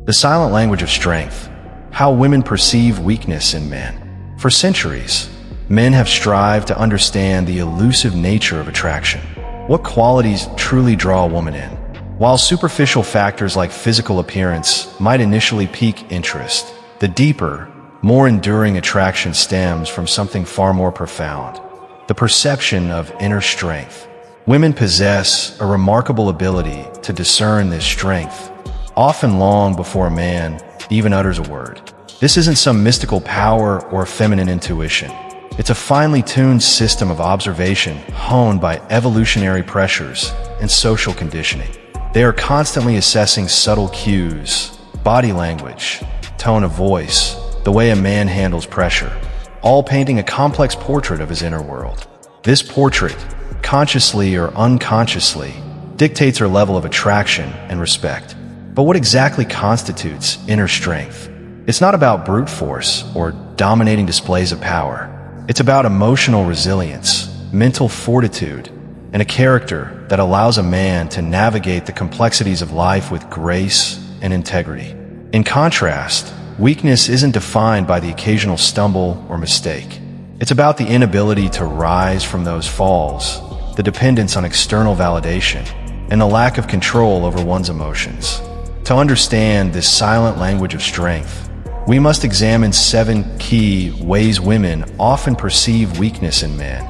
The silent language of strength. How women perceive weakness in men. For centuries, men have strived to understand the elusive nature of attraction. What qualities truly draw a woman in? While superficial factors like physical appearance might initially pique interest, the deeper, more enduring attraction stems from something far more profound: the perception of inner strength. Women possess a remarkable ability to discern this strength, often long before a man even utters a word. This isn't some mystical power or feminine intuition. It's a finely tuned system of observation honed by evolutionary pressures and social conditioning. They are constantly assessing subtle cues, body language, tone of voice, the way a man handles pressure, all painting a complex portrait of his inner world. This portrait, consciously or unconsciously, dictates her level of attraction and respect. But what exactly constitutes inner strength? It's not about brute force or dominating displays of power. It's about emotional resilience, mental fortitude, and a character that allows a man to navigate the complexities of life with grace and integrity. In contrast, weakness isn't defined by the occasional stumble or mistake. It's about the inability to rise from those falls, the dependence on external validation, and the lack of control over one's emotions. To understand this silent language of strength, we must examine 7 key ways women often perceive weakness in men,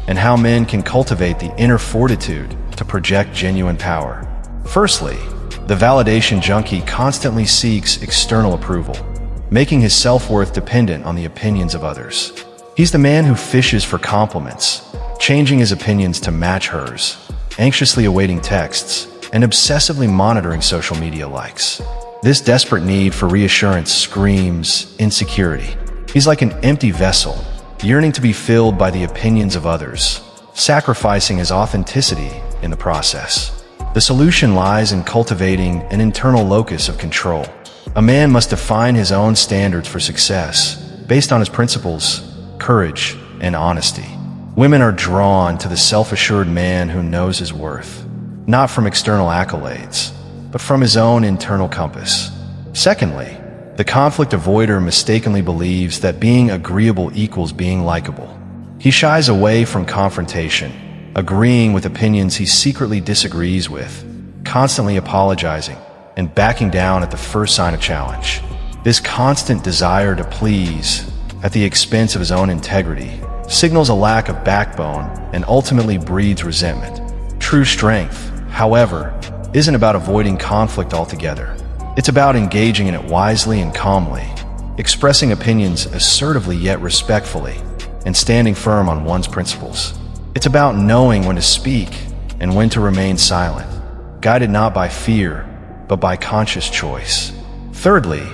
and how men can cultivate the inner fortitude to project genuine power. Firstly, the validation junkie constantly seeks external approval, making his self-worth dependent on the opinions of others. He's the man who fishes for compliments, changing his opinions to match hers, anxiously awaiting texts, and obsessively monitoring social media likes. This desperate need for reassurance screams insecurity. He's like an empty vessel, yearning to be filled by the opinions of others, sacrificing his authenticity in the process. The solution lies in cultivating an internal locus of control. A man must define his own standards for success, based on his principles, courage, and honesty. Women are drawn to the self-assured man who knows his worth, not from external accolades, but from his own internal compass. Secondly, the conflict avoider mistakenly believes that being agreeable equals being likable. He shies away from confrontation, agreeing with opinions he secretly disagrees with, constantly apologizing, and backing down at the first sign of challenge. This constant desire to please, at the expense of his own integrity, signals a lack of backbone and ultimately breeds resentment. True strength, however, isn't about avoiding conflict altogether. It's about engaging in it wisely and calmly, expressing opinions assertively yet respectfully, and standing firm on one's principles. It's about knowing when to speak and when to remain silent, guided not by fear, but by conscious choice. Thirdly,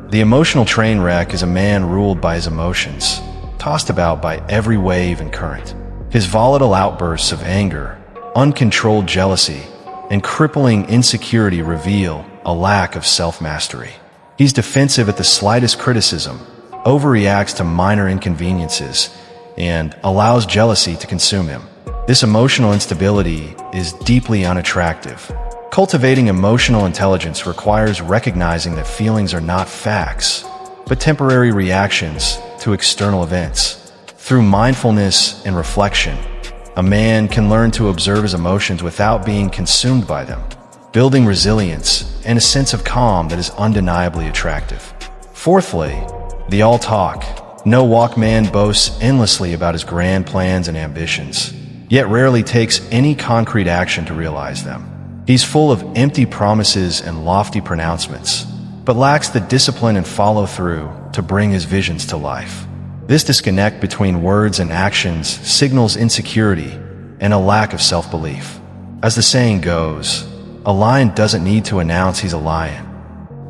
the emotional train wreck is a man ruled by his emotions, tossed about by every wave and current. His volatile outbursts of anger, uncontrolled jealousy, and crippling insecurity reveal a lack of self-mastery. He's defensive at the slightest criticism, overreacts to minor inconveniences, and allows jealousy to consume him. This emotional instability is deeply unattractive. Cultivating emotional intelligence requires recognizing that feelings are not facts, but temporary reactions to external events. Through mindfulness and reflection, a man can learn to observe his emotions without being consumed by them, building resilience and a sense of calm that is undeniably attractive. Fourthly, the all-talk, no-walk man boasts endlessly about his grand plans and ambitions, yet rarely takes any concrete action to realize them. He's full of empty promises and lofty pronouncements, but lacks the discipline and follow-through to bring his visions to life. This disconnect between words and actions signals insecurity and a lack of self-belief. As the saying goes, a lion doesn't need to announce he's a lion.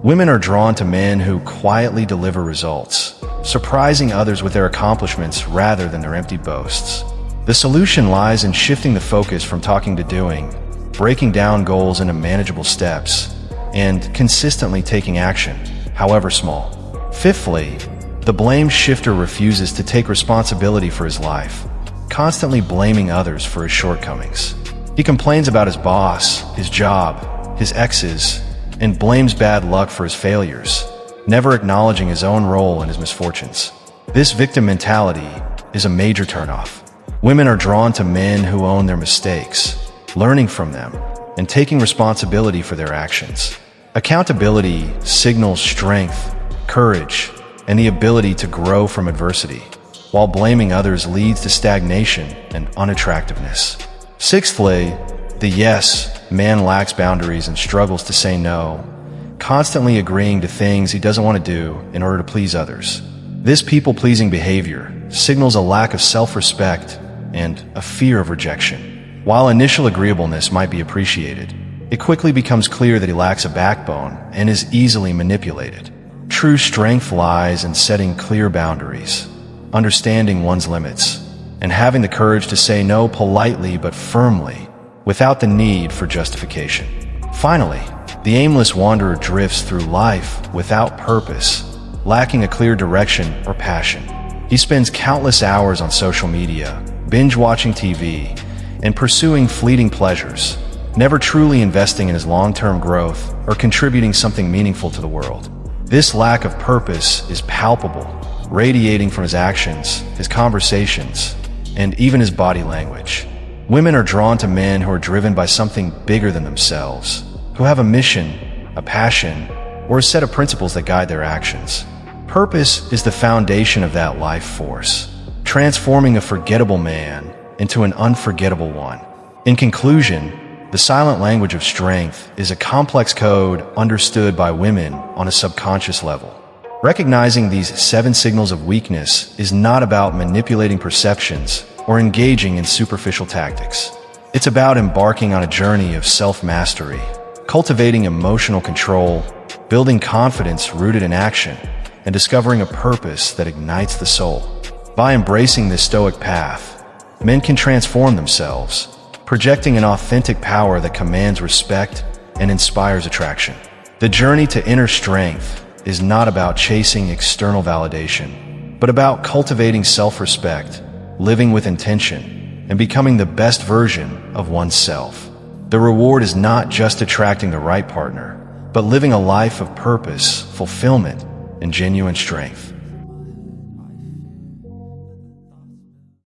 Women are drawn to men who quietly deliver results, surprising others with their accomplishments rather than their empty boasts. The solution lies in shifting the focus from talking to doing, breaking down goals into manageable steps, and consistently taking action, however small. Fifthly, the blame shifter refuses to take responsibility for his life, constantly blaming others for his shortcomings. He complains about his boss, his job, his exes, and blames bad luck for his failures, never acknowledging his own role in his misfortunes. This victim mentality is a major turnoff. Women are drawn to men who own their mistakes, learning from them, and taking responsibility for their actions. Accountability signals strength, courage, and the ability to grow from adversity, while blaming others leads to stagnation and unattractiveness. Sixthly, the yes man lacks boundaries and struggles to say no, constantly agreeing to things he doesn't want to do in order to please others. This people-pleasing behavior signals a lack of self-respect and a fear of rejection. While initial agreeableness might be appreciated, it quickly becomes clear that he lacks a backbone and is easily manipulated. True strength lies in setting clear boundaries, understanding one's limits, and having the courage to say no politely but firmly, without the need for justification. Finally, the aimless wanderer drifts through life without purpose, lacking a clear direction or passion. He spends countless hours on social media, binge-watching TV, and pursuing fleeting pleasures, never truly investing in his long-term growth or contributing something meaningful to the world. This lack of purpose is palpable, radiating from his actions, his conversations, and even his body language. Women are drawn to men who are driven by something bigger than themselves, who have a mission, a passion, or a set of principles that guide their actions. Purpose is the foundation of that life force, transforming a forgettable man into an unforgettable one. In conclusion, the silent language of strength is a complex code understood by women on a subconscious level. Recognizing these 7 signals of weakness is not about manipulating perceptions or engaging in superficial tactics. It's about embarking on a journey of self-mastery, cultivating emotional control, building confidence rooted in action, and discovering a purpose that ignites the soul. By embracing this Stoic path, men can transform themselves, projecting an authentic power that commands respect and inspires attraction. The journey to inner strength is not about chasing external validation, but about cultivating self-respect, living with intention, and becoming the best version of oneself. The reward is not just attracting the right partner, but living a life of purpose, fulfillment, and genuine strength.